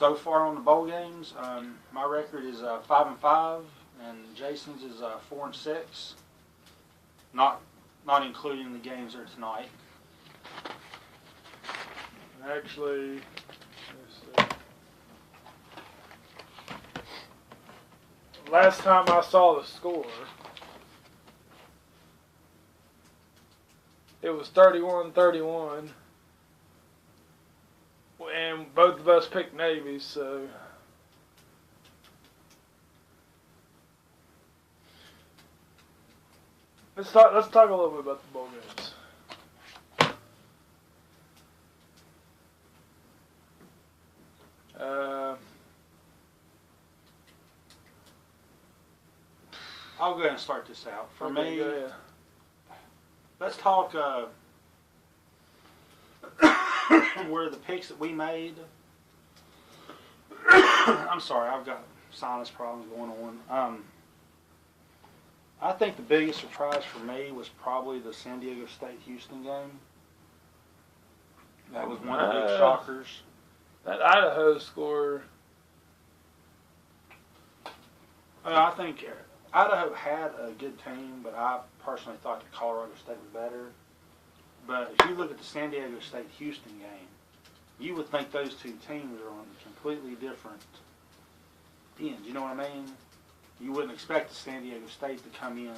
So far on the bowl games, my record is 5-5, and Jason's is 4-6. Not including the games that are tonight. Actually, let's see. Last time I saw the score, it was 31-31. And both of us picked Navy, so let's talk a little bit about the bowl games. I'll go ahead and start this out. For me, go ahead. Let's talk where the picks that we made. I'm sorry, I've got sinus problems going on. I think the biggest surprise for me was probably the San Diego State-Houston game. That was one of the big shockers. That Idaho score. I think Idaho had a good team, but I personally thought that Colorado State was better. But if you look at the San Diego State-Houston game, you would think those two teams are on completely different ends. You know what I mean? You wouldn't expect the San Diego State to come in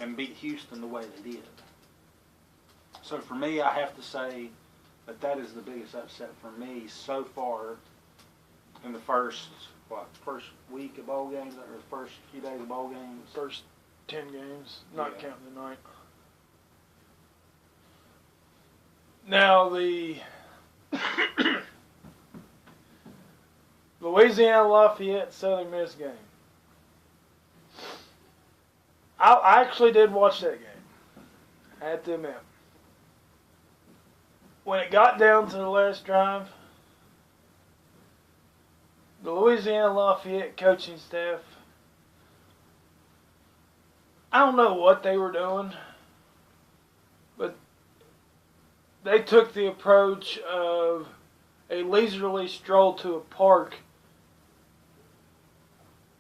and beat Houston the way they did. So for me, I have to say that is the biggest upset for me so far in the first week of bowl games, or the first few days of bowl games. First 10 games, not counting the night. Now the Louisiana Lafayette Southern Miss game. I actually did watch that game. I have to admit. When it got down to the last drive, the Louisiana Lafayette coaching staff, I don't know what they were doing, but they took the approach of a leisurely stroll to a park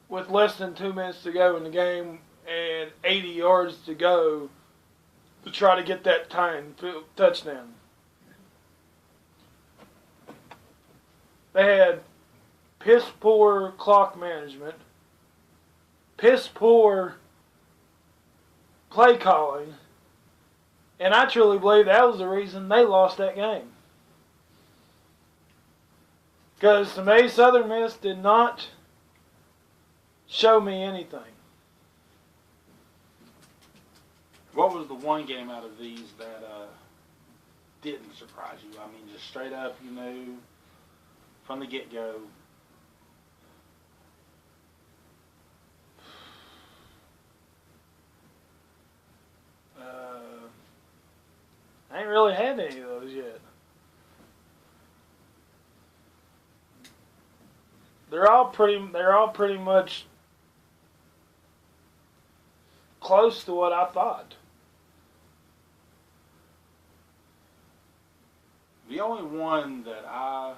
with less than 2 minutes to go in the game and 80 yards to go to try to get that tying touchdown. They had piss poor clock management, piss poor play calling, and I truly believe that was the reason they lost that game. Because to me, Southern Miss did not show me anything. What was the one game out of these that didn't surprise you? I mean, just straight up, you knew from the get-go. I ain't really had any of those yet. They're all pretty much close to what I thought. The only one that I'm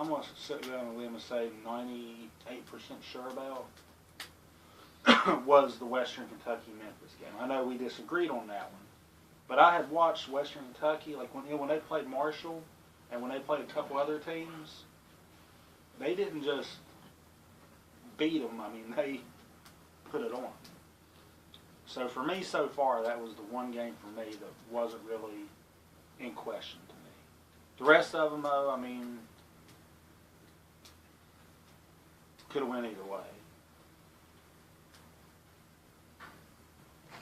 going to sit down on a limb and say 98% sure about was the Western Kentucky-Memphis game. I know we disagreed on that one, but I had watched Western Kentucky, like when they played Marshall and when they played a couple other teams, they didn't just beat them. I mean, they put it on. So for me so far, that was the one game for me that wasn't really in question to me. The rest of them, though, I mean, could have went either way.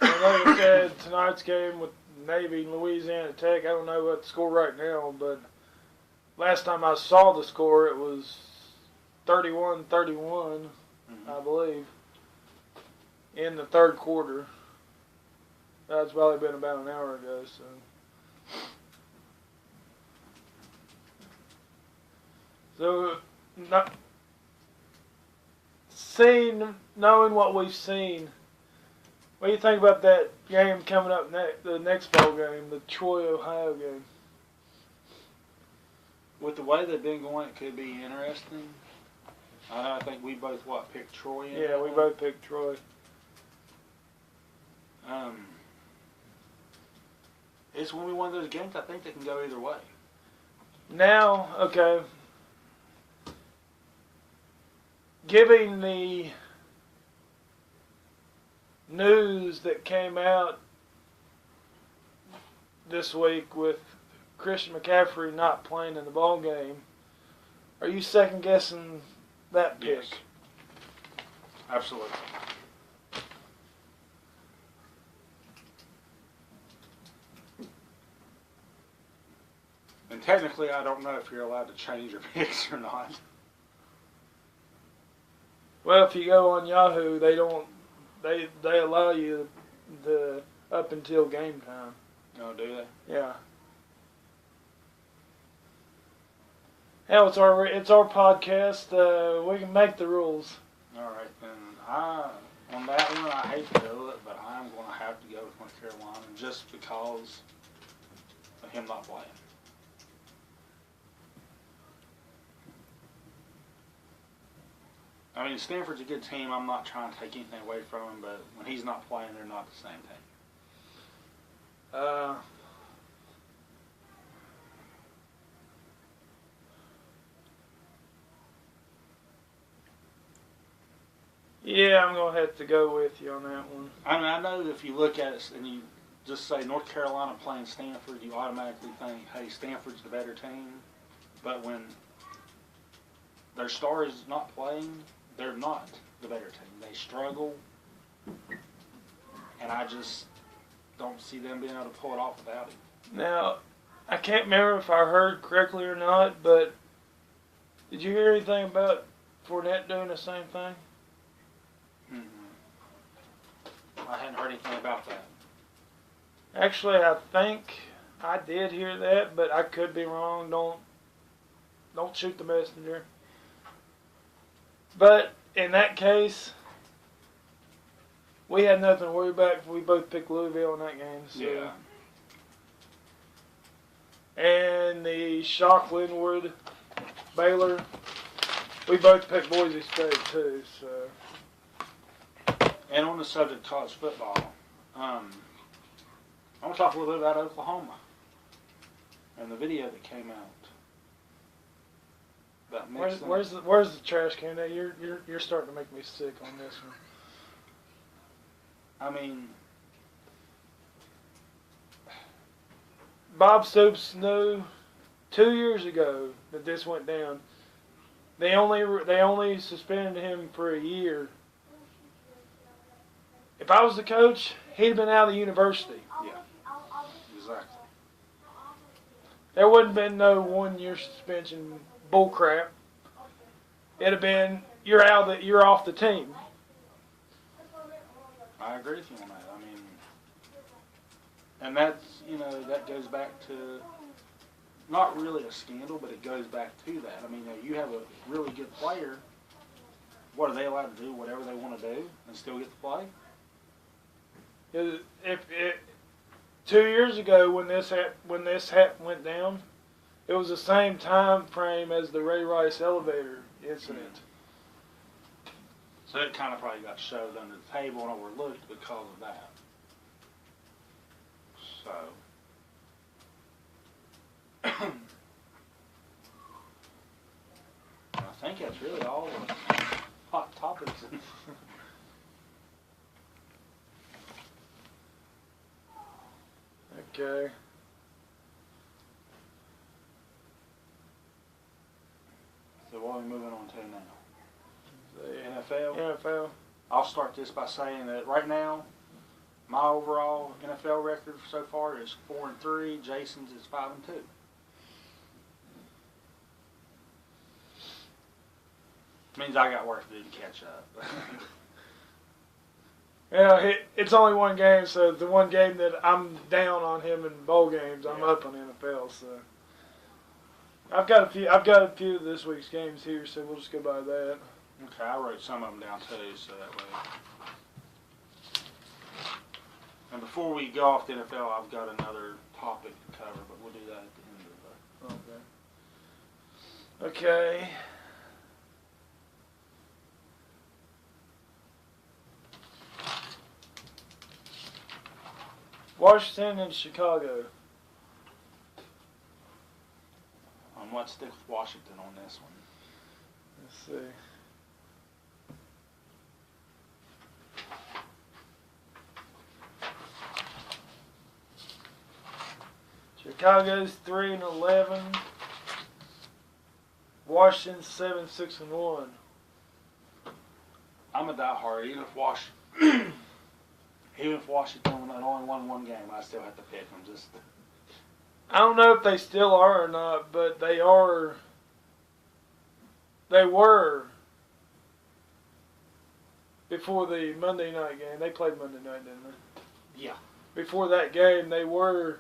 Like I said, tonight's game with Navy and Louisiana Tech, I don't know what the score right now, but last time I saw the score, it was 31-31, I believe, in the third quarter. That's probably been about an hour ago, so. So, knowing what we've seen, what do you think about that game coming up the next bowl game, the Troy, Ohio game? With the way they've been going, it could be interesting. I know. I think we both picked Troy. In Yeah, that we one? both picked Troy. It's going to be one of those games. I think that can go either way. Now, okay. Given the news that came out this week with Christian McCaffrey not playing in the ball game, are you second guessing that pick? Yes. Absolutely. And technically, I don't know if you're allowed to change your picks or not. Well, if you go on Yahoo, they don't. They allow you the up until game time. Oh, do they? Yeah. Hell, it's our podcast. We can make the rules. All right, then. On that one, I hate to do it, but I'm going to have to go with North Carolina just because of him not playing. I mean, Stanford's a good team. I'm not trying to take anything away from him, but when he's not playing, they're not the same team. Yeah, I'm gonna have to go with you on that one. I mean, I know if you look at it and you just say North Carolina playing Stanford, you automatically think, hey, Stanford's the better team. But when their star is not playing, they're not the better team. They struggle, and I just don't see them being able to pull it off without him. Now, I can't remember if I heard correctly or not, but did you hear anything about Fournette doing the same thing? I hadn't heard anything about that. Actually, I think I did hear that, but I could be wrong. Don't shoot the messenger. But in that case, we had nothing to worry about. We both picked Louisville in that game. So. Yeah. And the Shock Linwood Baylor, we both picked Boise State too. So. And on the subject of college football, I want to talk a little bit about Oklahoma and the video that came out. About Where's the trash can? Now you're starting to make me sick on this one. I mean, Bob Stoops knew 2 years ago that this went down. They only suspended him for a year. If I was the coach, he'd have been out of the university. yeah, exactly. There wouldn't have been no 1 year suspension bullcrap. It'd have been you're off the team. I agree with you on that. I mean, and that's, that goes back to not really a scandal, but it goes back to that. I mean, you have a really good player. What are they allowed to do? Whatever they want to do and still get to play? If 2 years ago when this went down, it was the same time frame as the Ray Rice elevator incident. So it kind of probably got shoved under the table and overlooked because of that. So, I think that's really all the hot topics. Okay. So what are we moving on to now? The NFL? NFL. I'll start this by saying that right now, my overall NFL record so far is 4-3. Jason's is 5-2. Means I got work to do to catch up. Yeah, it's only one game, so the one game that I'm down on him in bowl games, I'm up on NFL. So I've got a few of this week's games here, so we'll just go by that. Okay, I wrote some of them down too, so that way. And before we go off the NFL, I've got another topic to cover, but we'll do that at the end of the. Okay. Okay. Washington and Chicago. Let's stick with Washington on this one. Let's see. Chicago's 3-11. Washington's 7-6-1. I'm a diehard. Even if Washington only won one game, I still have to pick them. Just I don't know if they still are or not, but they are. They were before the Monday night game. They played Monday night, didn't they? Yeah. Before that game, they were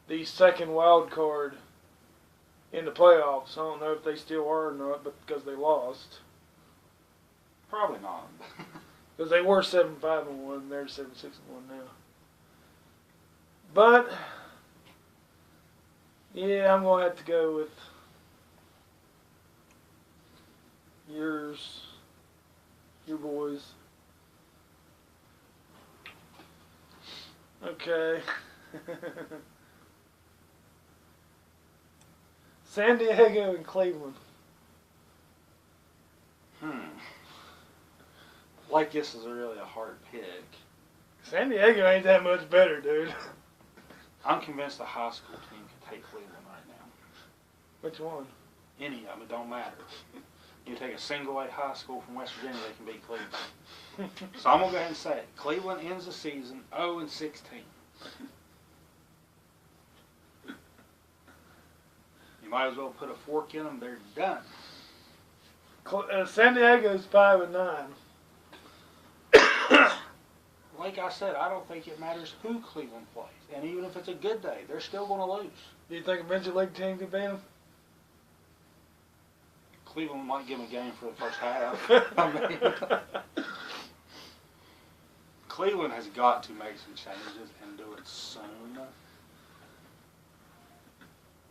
the second wild card in the playoffs. I don't know if they still are or not, but because they lost. Probably not. Because they were 7-5-1, they're 7-6-1 now. But yeah, I'm gonna have to go with your boys. Okay. San Diego and Cleveland. Like this is really a hard pick. San Diego ain't that much better, dude. I'm convinced a high school team can take Cleveland right now. Which one? Any of them, it don't matter. You take a single A high school from West Virginia, they can beat Cleveland. So I'm gonna go ahead and say it. Cleveland ends the season 0-16. You might as well put a fork in them. They're done. San Diego's 5-9. Like I said, I don't think it matters who Cleveland plays. And even if it's a good day, they're still going to lose. Do you think a Major League team can beat them? Cleveland might give them a game for the first half. I mean, Cleveland has got to make some changes and do it soon.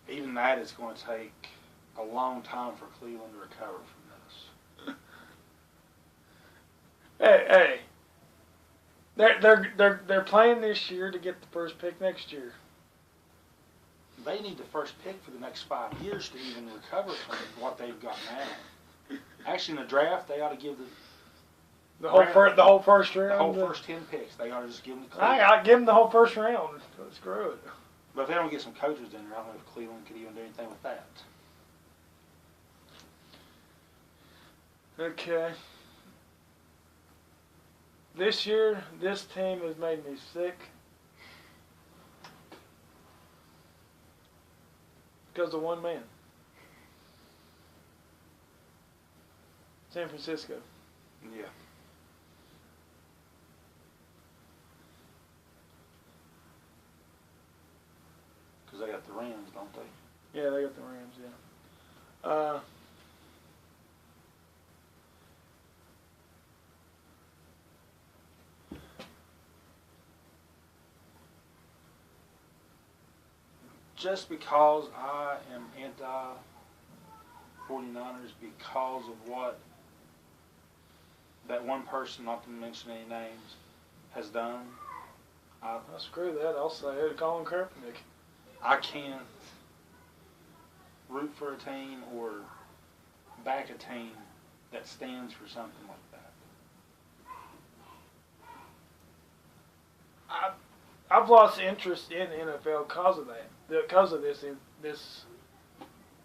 Even that is going to take a long time for Cleveland to recover from this. Hey. They're playing this year to get the first pick next year. They need the first pick for the next 5 years to even recover from what they've got now. Actually, in the draft, they ought to give the whole first round. The whole first 10 picks. They ought to just give them to Cleveland. I give them the whole first round. Screw it. But if they don't get some coaches in there, I don't know if Cleveland could even do anything with that. Okay. This year, this team has made me sick. Because of one man. San Francisco. Yeah. Because they got the Rams, don't they? Yeah, they got the Rams, yeah. Just because I am anti-49ers because of what that one person, not to mention any names, has done. Screw that. I'll say it. Colin Kaepernick. I can't root for a team or back a team that stands for something like that. I've lost interest in the NFL because of that. Because of this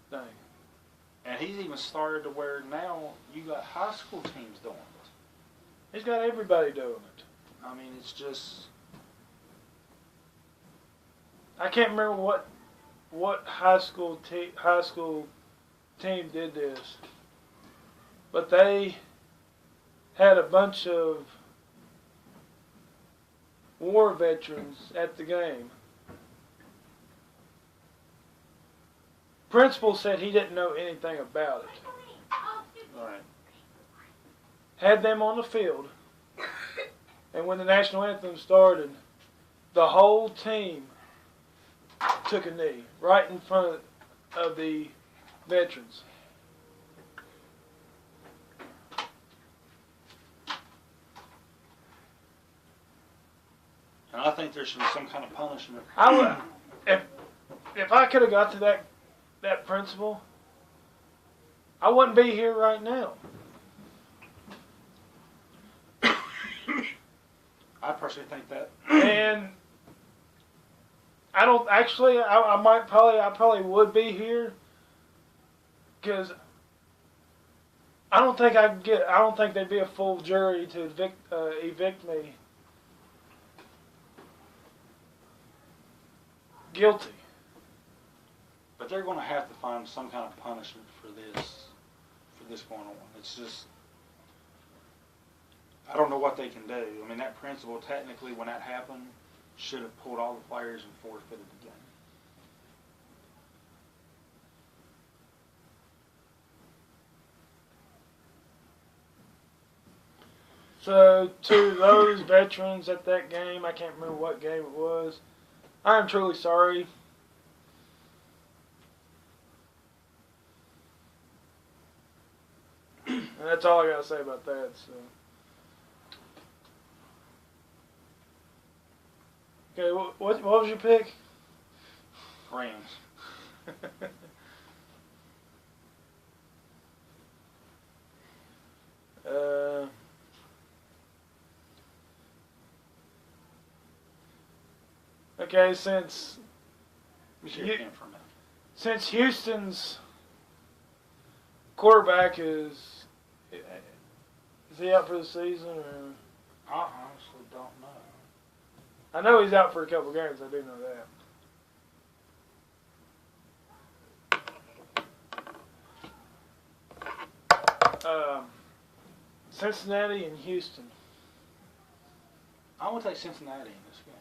thing. And he's even started to where now you got high school teams doing it. He's got everybody doing it. I mean, it's just... I can't remember what high school team did this, but they had a bunch of war veterans at the game. Principal said he didn't know anything about it. Right. Had them on the field, and when the national anthem started, the whole team took a knee right in front of the veterans. And I think there should be some kind of punishment. I would, if I could have got to that principle, I wouldn't be here right now. I personally think that. And I don't actually. I probably would be here because I don't think I could get. I don't think there'd be a full jury to evict me guilty. But they're going to have to find some kind of punishment for this going on. It's just, I don't know what they can do. I mean, that principal technically, when that happened, should have pulled all the players and forfeited the game. So, to those veterans at that game, I can't remember what game it was, I am truly sorry. And that's all I got to say about that. So, okay, what was your pick? Rams. Okay, since Let me see your pen for a minute. since Houston's quarterback is he out for the season or? I honestly don't know. I know he's out for a couple games. I do know that. Cincinnati and Houston. I want to take Cincinnati in this game.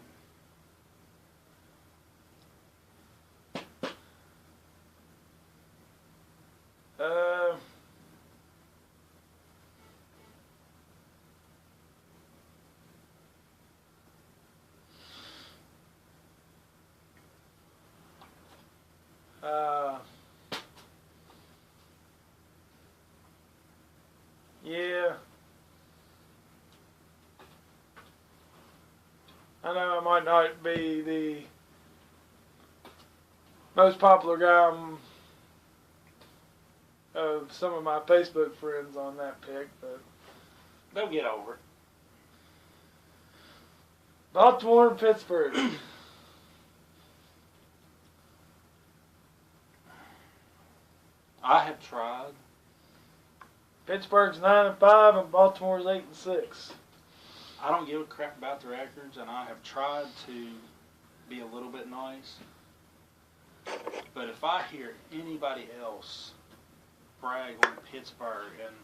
Uh, yeah. I know I might not be the most popular guy of some of my Facebook friends on that pick, but They'll get over it. Baltimore and Pittsburgh. I have tried. Pittsburgh's 9-5 and Baltimore's 8-6. I don't give a crap about the records, and I have tried to be a little bit nice. But if I hear anybody else brag on Pittsburgh and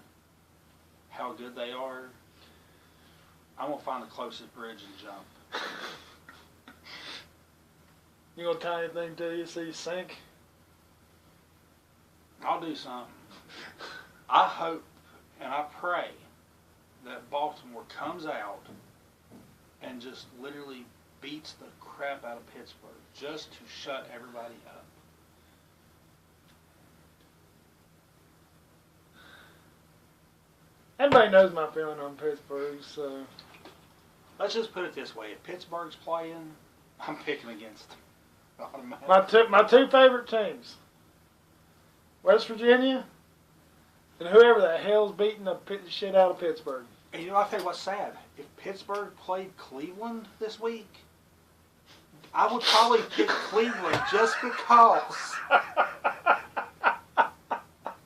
how good they are, I'm going to find the closest bridge and jump. You gonna tie anything to you so you sink? I'll do something. I hope and I pray that Baltimore comes out and just literally beats the crap out of Pittsburgh just to shut everybody up. Everybody knows my feeling on Pittsburgh, so Let's just put it this way. If Pittsburgh's playing, I'm picking against them. Automatically. my two favorite teams, West Virginia and whoever the hell's beating the shit out of Pittsburgh. And you know, I'll tell you what's sad. If Pittsburgh played Cleveland this week, I would probably pick Cleveland just because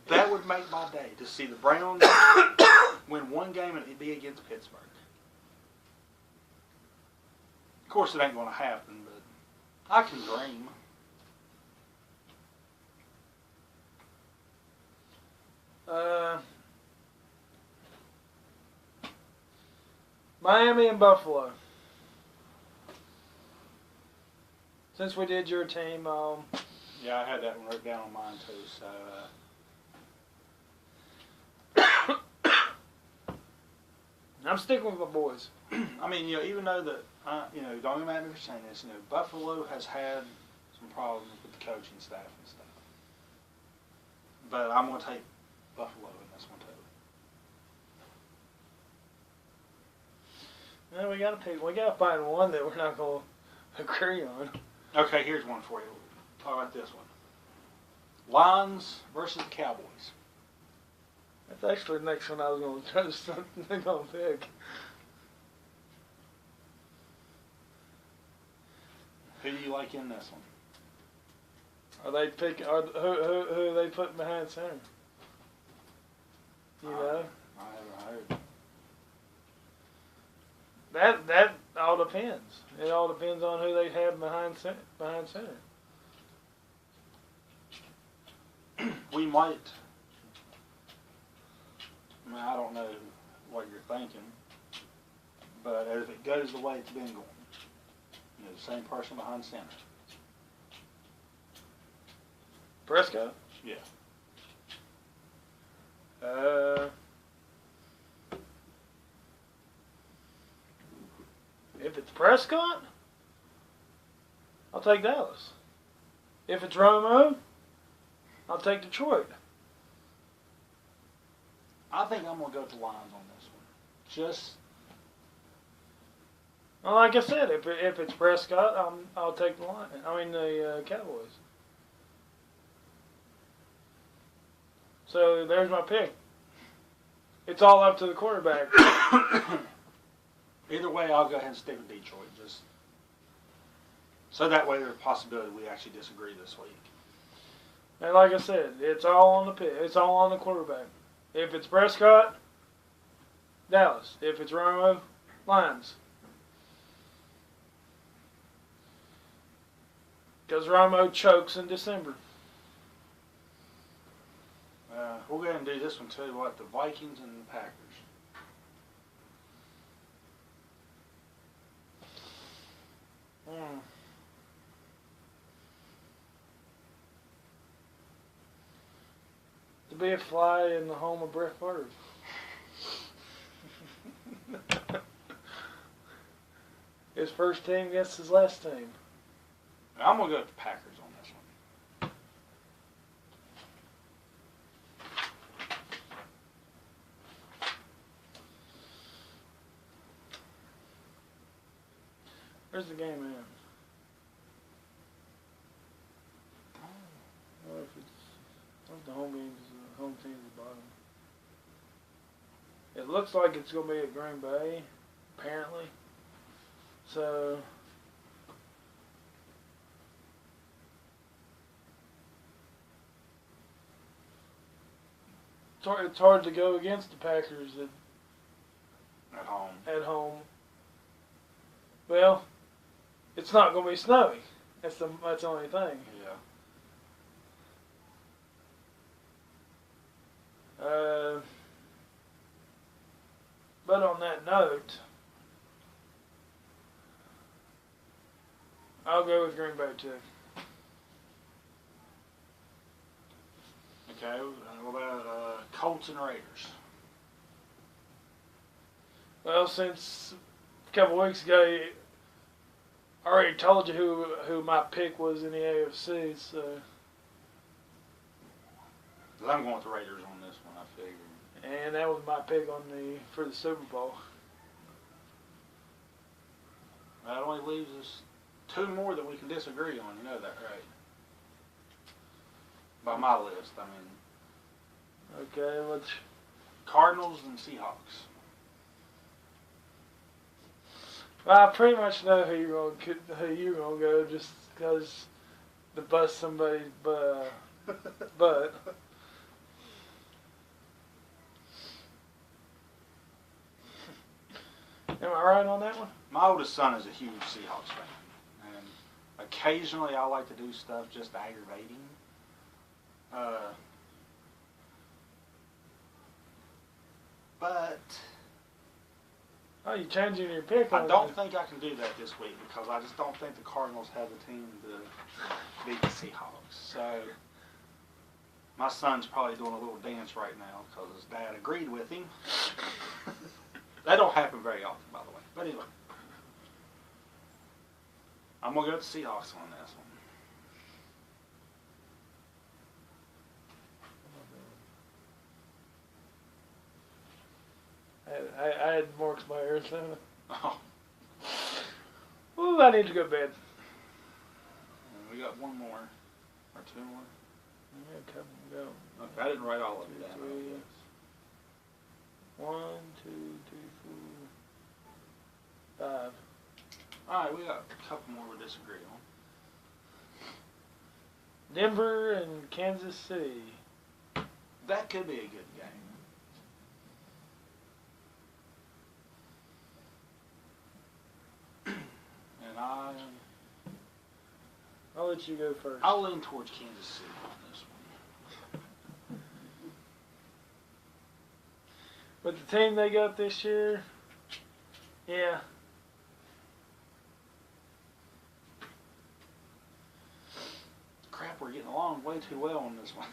that would make my day to see the Browns win one game and it'd be against Pittsburgh. Of course, it ain't going to happen, but I can dream. Miami and Buffalo. Since we did your team, Yeah, I had that one wrote down on mine too. So, I'm sticking with my boys. I mean, you know, even though that, don't even mad at me for saying this, you know, Buffalo has had some problems with the coaching staff and stuff. But I'm going to take Buffalo in this one too. No, we gotta pick. We gotta find one that we're not gonna agree on. Okay, here's one for you. Talk about this one. Lions versus the Cowboys. That's actually the next one I was gonna try to something gonna pick. Who do you like in this one? Are they picking? Who are they putting behind center? You know, I haven't heard. that all depends. It all depends on who they have behind center. We might. I mean, I don't know what you're thinking, but if it goes the way it's been going, the same person behind center. Prescott. Yeah. If it's Prescott, I'll take Dallas. If it's Romo, I'll take Detroit. I think I'm gonna go with the Lions on this one. Just Well, like I said, if it's Prescott, I'll take the the Cowboys. So there's my pick. It's all up to the quarterback. either way, I'll go ahead and stick with Detroit. Just so that way there's a possibility we actually disagree this week. And like I said, it's all on the pick. It's all on the quarterback. If it's Prescott, Dallas. If it's Romo, Lions. Because Romo chokes in December. We'll go ahead and do this one too. What, the Vikings and the Packers? To be a fly in the home of Brett Favre. His first team against his last team. I'm gonna go with the Packers on this one. Where's the game at? Oh, if it's the home games, the home team's at the bottom. It looks like it's gonna be at Green Bay, apparently. So it's hard to go against the Packers At home. at home. Well, it's not going to be snowy. That's the only thing. Yeah. But on that note, I'll go with Green Bay too. Okay. What about Colts and Raiders? Well, since a couple weeks ago, I already told you who my pick was in the AFC, so. I'm going with the Raiders on this one. I figured. And that was my pick for the Super Bowl. That only leaves us two more that we can disagree on. You know that, right? By my list, I mean. Okay, let's. Cardinals and Seahawks. Well, I pretty much know who you're gonna go just because to bust somebody's butt. Am I right on that one? My oldest son is a huge Seahawks fan, and occasionally I like to do stuff just aggravating. But Oh, you changing your pick? I don't think I can do that this week because I just don't think the Cardinals have a team to beat the Seahawks. So my son's probably doing a little dance right now because his dad agreed with him. That don't happen very often, by the way. But anyway, I'm going to go with the Seahawks on this one. I had marks by Arizona. Oh, Ooh, I need to go to bed. we got one more. Or two more. Yeah, come and go. Okay, I didn't write all of it down. Three. 1, 2, 3, 4, 5. Alright, we got a couple more we disagree on. Denver and Kansas City. That could be a good game. And I'll let you go first. I'll lean towards Kansas City on this one. With the team they got this year, yeah. Crap, we're getting along way too well on this one.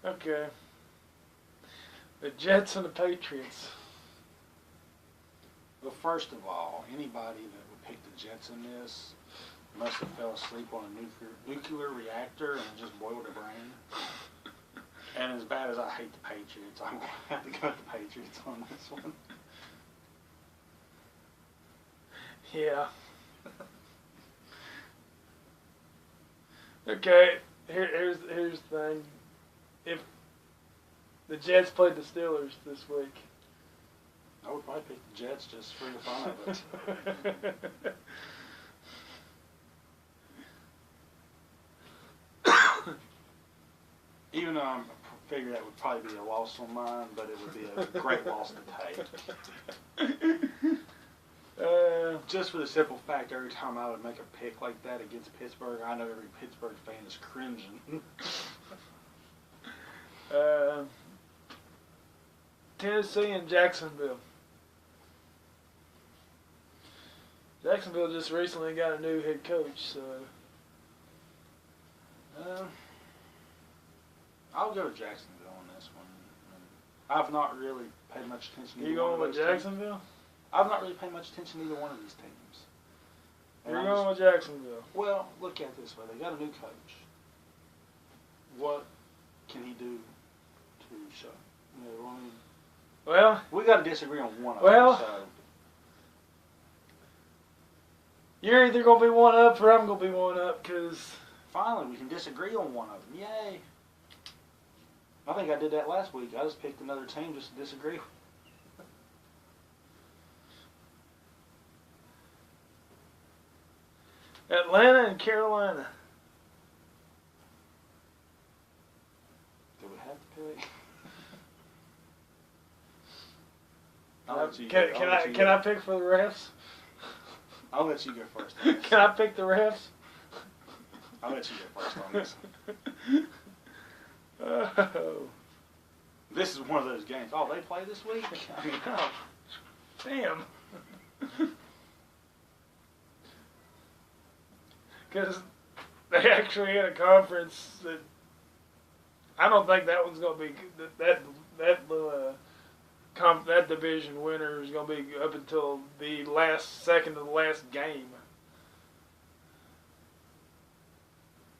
Okay. The Jets and the Patriots. Well, first of all, anybody that would pick the Jets in this must have fell asleep on a nuclear reactor and just boiled their brain. And as bad as I hate the Patriots, I'm going to have to go with the Patriots on this one. Yeah. Okay. Here's the thing. If the Jets played the Steelers this week. I would probably pick the Jets just for the fun of it. Even though I figure that would probably be a loss on mine, but it would be a great loss to take. Just for the simple fact, every time I would make a pick like that against Pittsburgh, I know every Pittsburgh fan is cringing. Tennessee and Jacksonville. Jacksonville just recently got a new head coach, so. I'll go with Jacksonville on this one. I've not really paid much attention to You either one going of with those Jacksonville? teams. I've not really paid much attention to either one of these teams. And You're I'm going with Jacksonville. Well, look at it this way. They got a new coach. What can he do to show? You know, I mean, Well, we got to disagree on one of Well- them. So. you're either going to be one up or I'm going to be one up because. Finally, we can disagree on one of them. Yay. I think I did that last week. I just picked another team just to disagree. Atlanta and Carolina. Do we have to pick? Can I pick for the refs? I'll let you go first. On this. Can I pick the refs? I'll let you go first on this. Oh, This is one of those games. Oh, they play this week? I mean, oh. damn. Because they actually had a conference that I don't think that one's going to be that division winner is going to be up until the second of the last game.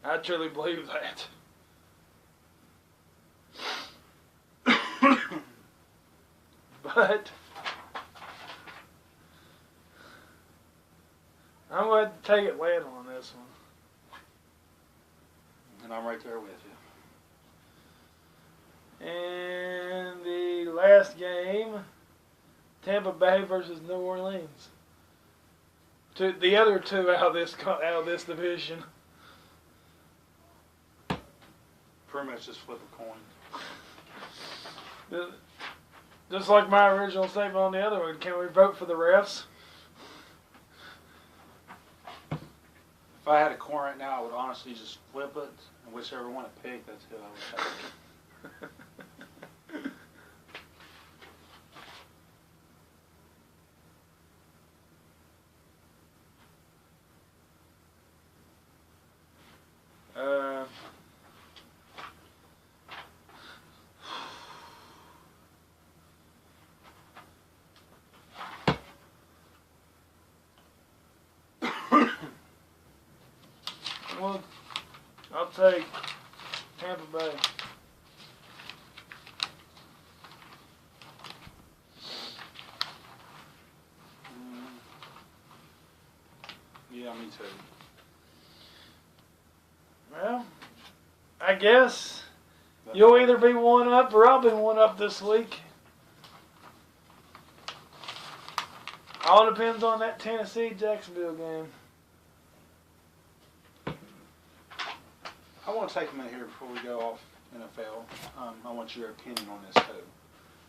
I truly believe that. But I'm going to take Atlanta on this one. And I'm right there with you. And the last game, Tampa Bay versus New Orleans. The other two out of this division. Pretty much just flip a coin. Just like my original statement on the other one, can we vote for the refs? If I had a coin right now, I would honestly just flip it, and whichever one I pick, that's who I would take. Well, I'll take Tampa Bay. too. Well, I guess you'll either be one up or I'll be one up this week. All depends on that Tennessee-Jacksonville game. I want to take a minute here before we go off NFL. I want your opinion on this too.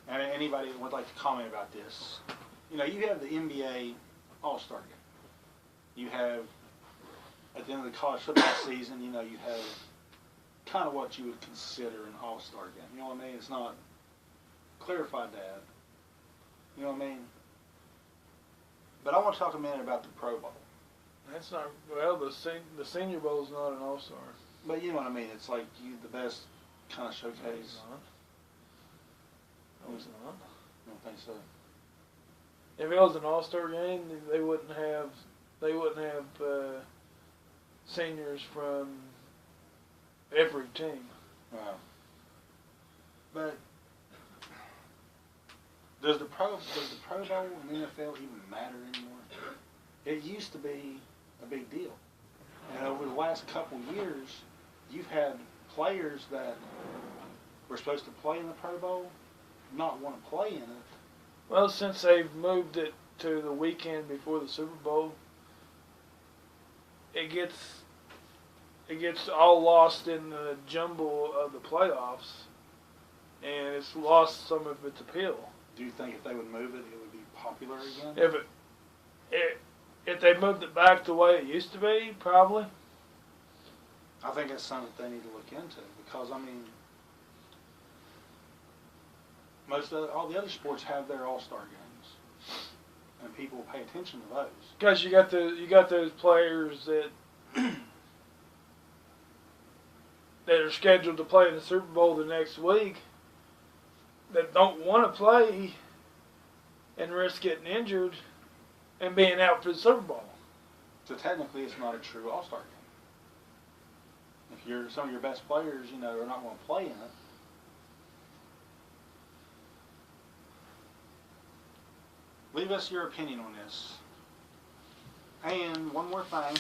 And anybody that would like to comment about this. You know, you have the NBA All-Star game. You have, at the end of the college football season, you know, you have kind of what you would consider an All-Star game. You know what I mean? It's not clarified that. You know what I mean? But I want to talk a minute about the Pro Bowl. That's not, well, the Senior Bowl is not an All-Star. But you know what I mean? It's like the best kind of showcase. No, it's not. No, it's not. I don't think so. If it was an All-Star game, they wouldn't have seniors from every team. Wow. But does the Pro Bowl in the NFL even matter anymore? It used to be a big deal, and over the last couple years, you've had players that were supposed to play in the Pro Bowl not want to play in it. Well, since they've moved it to the weekend before the Super Bowl, it gets all lost in the jumble of the playoffs, and it's lost some of its appeal. Do you think if they would move it, it would be popular again? If they moved it back the way it used to be, probably. I think that's something they need to look into because, I mean, all the other sports have their All-Star games, and people pay attention to those. Because you got those players that that are scheduled to play in the Super Bowl the next week that don't want to play and risk getting injured and being out for the Super Bowl. So technically, it's not a true All-Star game. If some of your best players, you know, are not going to play in it. Leave us your opinion on this. And one more thing,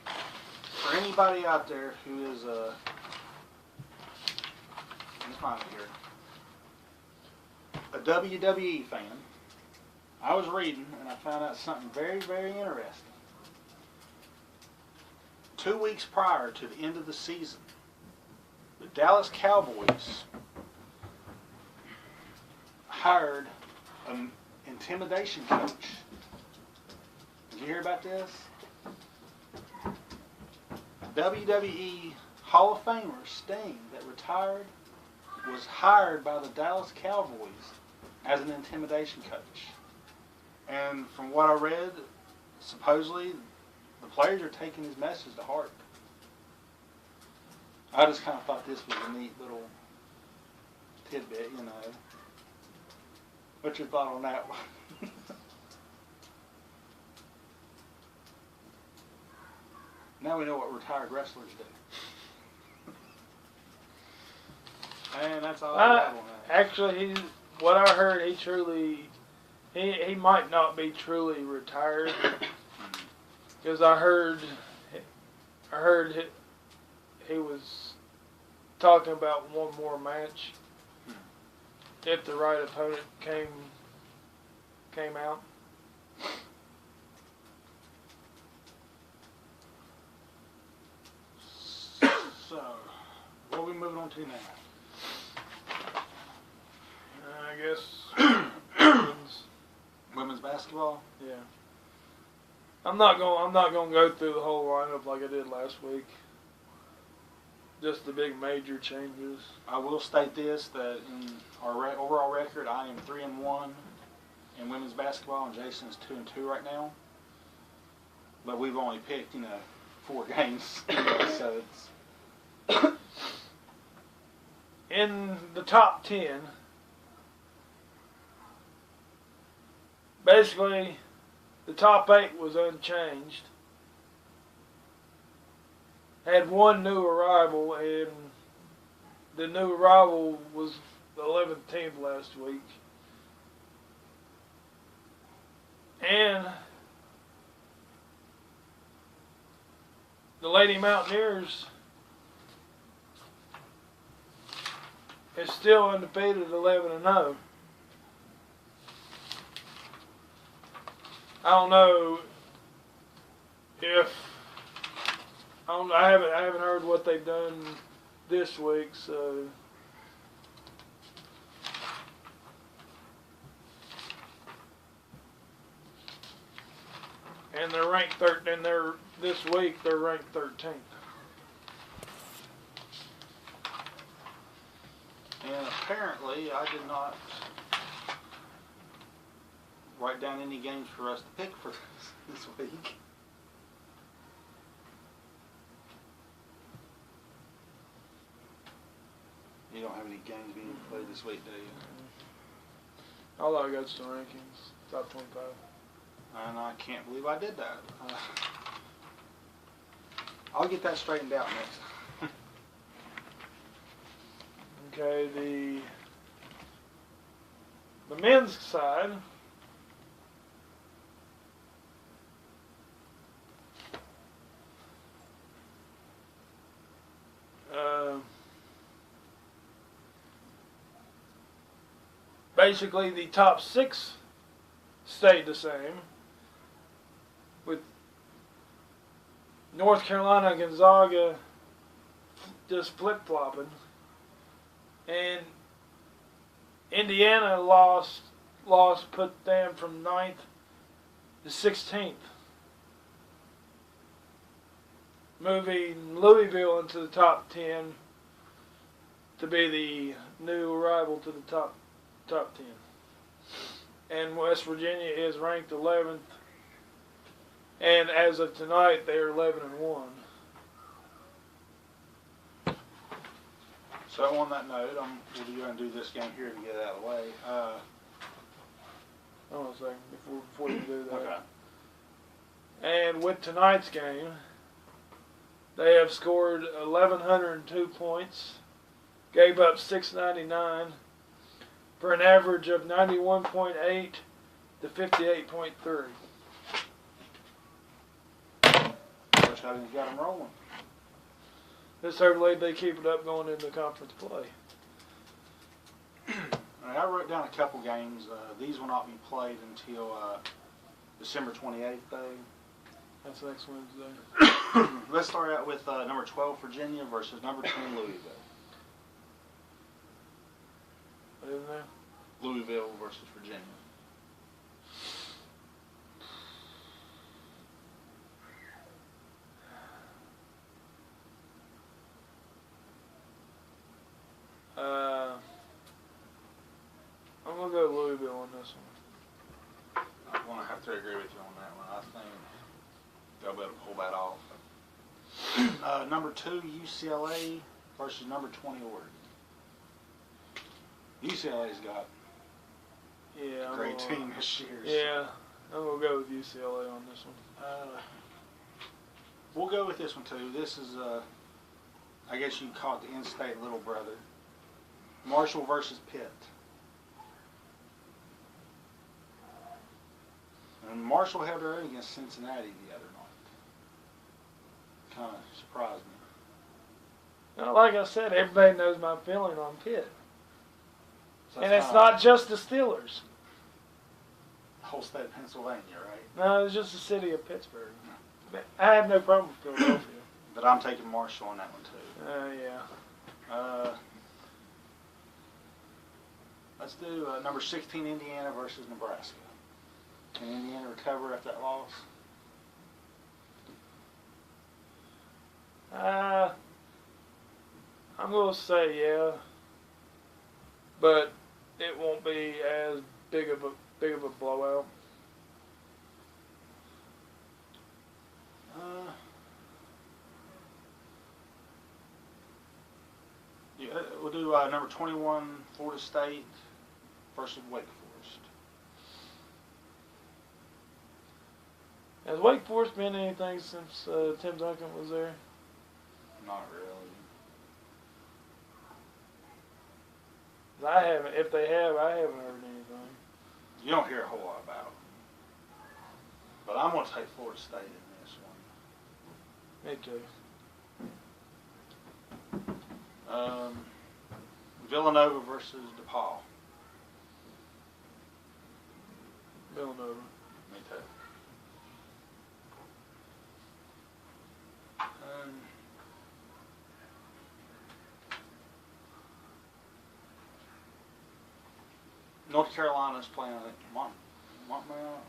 for anybody out there who is let's find it here, a WWE fan, I was reading and I found out something very, very interesting. 2 weeks prior to the end of the season, the Dallas Cowboys hired an intimidation coach. Did you hear about this? WWE Hall of Famer Sting, that retired, was hired by the Dallas Cowboys as an intimidation coach. And from what I read, supposedly the players are taking his message to heart. I just kind of thought this was a neat little tidbit, you know. What's your thought on that one? Now we know what retired wrestlers do. And that's all I got on that. Actually, what I heard, he might not be truly retired. Because I heard he was talking about one more match if the right opponent came out. So, what are we moving on to now? I guess Women's basketball? yeah. I'm not gonna go through the whole lineup like I did last week. Just the big major changes. I will state this, that in our overall record, I am 3-1 in women's basketball, and Jason is 2-2 right now. But we've only picked, 4 games, so it's... In the top 10, basically, the top 8 was unchanged. Had one new arrival, and the new arrival was the 11th team last week. And the Lady Mountaineers is still undefeated, 11-0. I don't know if I haven't heard what they've done this week, so. And they're ranked this week they're ranked 13th. And apparently I did not write down any games for us to pick for this week. You don't have any games being played this week, do you? All I got is the rankings, top 25. And I can't believe I did that. I'll get that straightened out next time. Okay, the men's side. Basically, the top 6 stayed the same, with North Carolina, Gonzaga just flip-flopping, and Indiana lost put them from 9th to 16th, moving Louisville into the top 10 to be the new arrival to the top 10. And West Virginia is ranked 11th, and as of tonight, they are 11-1. So on that note, we're going to do this game here to get it out of the way. Hold on a second before you do that. Okay. And with tonight's game, they have scored 1,102 points, gave up 699 for an average of 91.8 to 58.3. Coach Huggins got them rolling. Let's hopefully they keep it up going into conference play. I wrote down a couple games. These will not be played until December 28th, though. That's next Wednesday. Let's start out with number 12, Virginia, versus number 10, Louisville. Isn't there? Louisville versus Virginia. I'm going to go Louisville on this one. I'm going to have to agree with you on that one. I think they'll be able to pull that off. Number 2, UCLA versus number 20, Oregon. UCLA's got a great team this year. Yeah, I'm going to go with UCLA on this one. We'll go with this one, too. This is, I guess you'd call it the in-state little brother. Marshall versus Pitt. And Marshall held their own against Cincinnati the other night. Kind of surprised me. Now, like I said, everybody knows my feeling on Pitt. So And it's not just the Steelers. the whole state of Pennsylvania, right? No, it's just the city of Pittsburgh. I have no problem with Philadelphia. But I'm taking Marshall on that one, too. Yeah. Let's do number 16, Indiana versus Nebraska. Can Indiana recover after that loss? I'm going to say yeah, but it won't be as big of a blowout. Yeah, we'll do number 21, Florida State versus Wake Forest. Has Wake Forest been anything since Tim Duncan was there? Not really. I haven't. If they have, I haven't heard anything. You don't hear a whole lot about them. But I'm going to take Florida State in this Me too. Villanova versus DePaul. Villanova. Me too. North Carolina's playing Montmouth.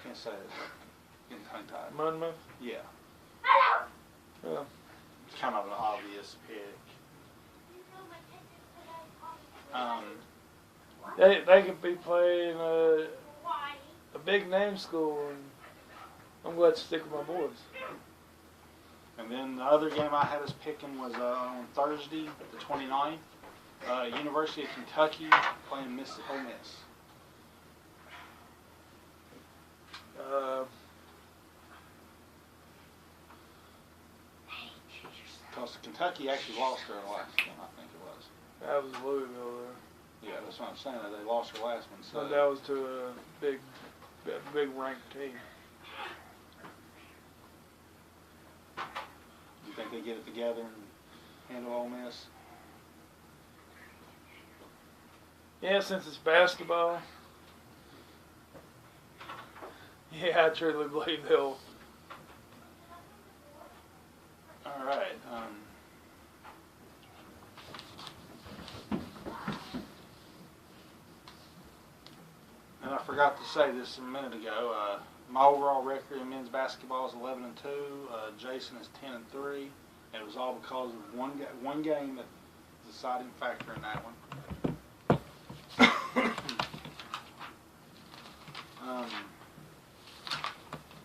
Can't say it. Getting tongue tied. Monmouth. Yeah. Yeah. It's kind of an obvious pick. They could be playing a big name school, and I'm glad to stick with my boys. And then the other game I had us picking was on Thursday, the 29th. University of Kentucky playing Ole Miss. Because Kentucky actually lost their last game, I think it was. That was Louisville there. Yeah, that's what I'm saying. They lost their last one. So But that was to a big ranked team. you think they get it together and handle Ole Miss? Yeah, since it's basketball. Yeah, I truly believe they'll. All right. And I forgot to say this a minute ago. My overall record in men's basketball is 11-2. Jason is 10-3, and it was all because of one game that was the deciding factor in that one.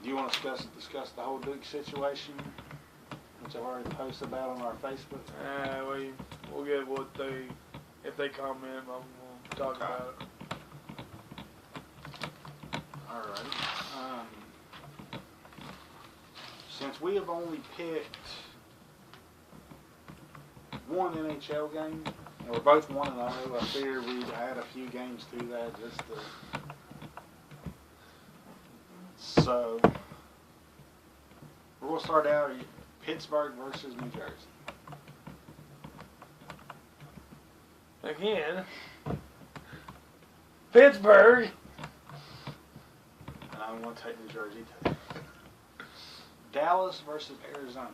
Do you want to discuss the whole Duke situation, which I've already posted about on our Facebook? We'll get what if they comment, we'll talk about it. All right. Since we have only picked one NHL game, and we're both 1-0, I figured we'd add a few games to that just to. So we're gonna start out at Pittsburgh versus New Jersey. Again, Pittsburgh. And I'm gonna take New Jersey too. Dallas versus Arizona.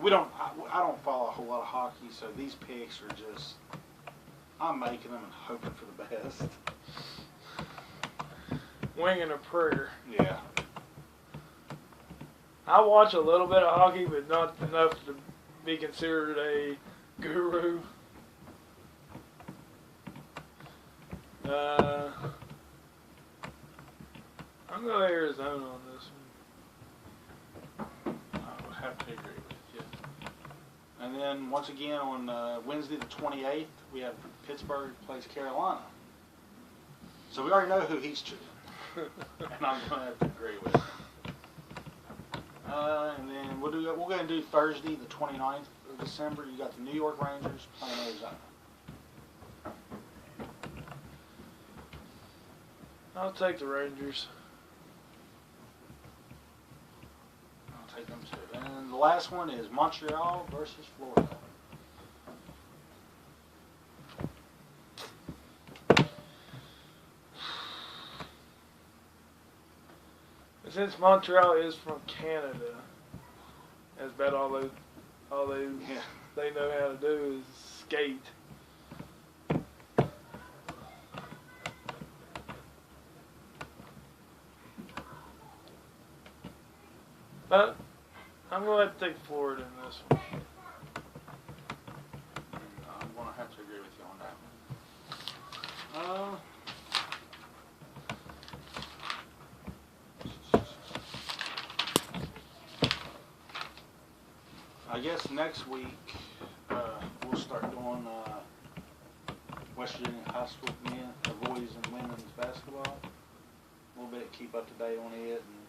I don't follow a whole lot of hockey, so these picks are just, I'm making them and hoping for the best. Winging a prayer. Yeah. I watch a little bit of hockey, but not enough to be considered a guru. I'm going to Arizona on this one. I would have to agree with you. And then once again on Wednesday the 28th, we have Pittsburgh plays Carolina. So we already know who he's choosing. And I'm going to have to agree with him. And then we'll go ahead and do Thursday the 29th of December. You got the New York Rangers playing Arizona. I'll take the Rangers. I'll take them too. And the last one is Montreal versus Florida. Since Montreal is from Canada, that's about all they know how to do is skate. But I'm going to take Florida in this one. I'm going to have to agree with you on that one. I guess next week we'll start doing West Virginia High School boys and women's basketball. A little bit, keep up to date on it and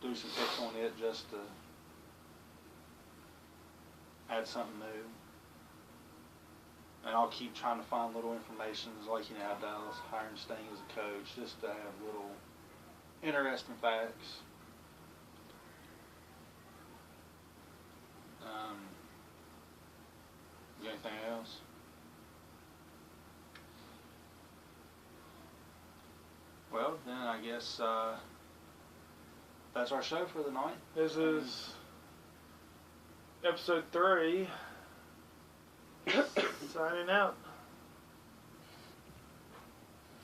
do some picks on it just to add something new. And I'll keep trying to find little information, like Dallas hiring Sting as a coach, just to have little interesting facts. You got anything else? Well, then I guess that's our show for the night. This is episode 3. Signing out.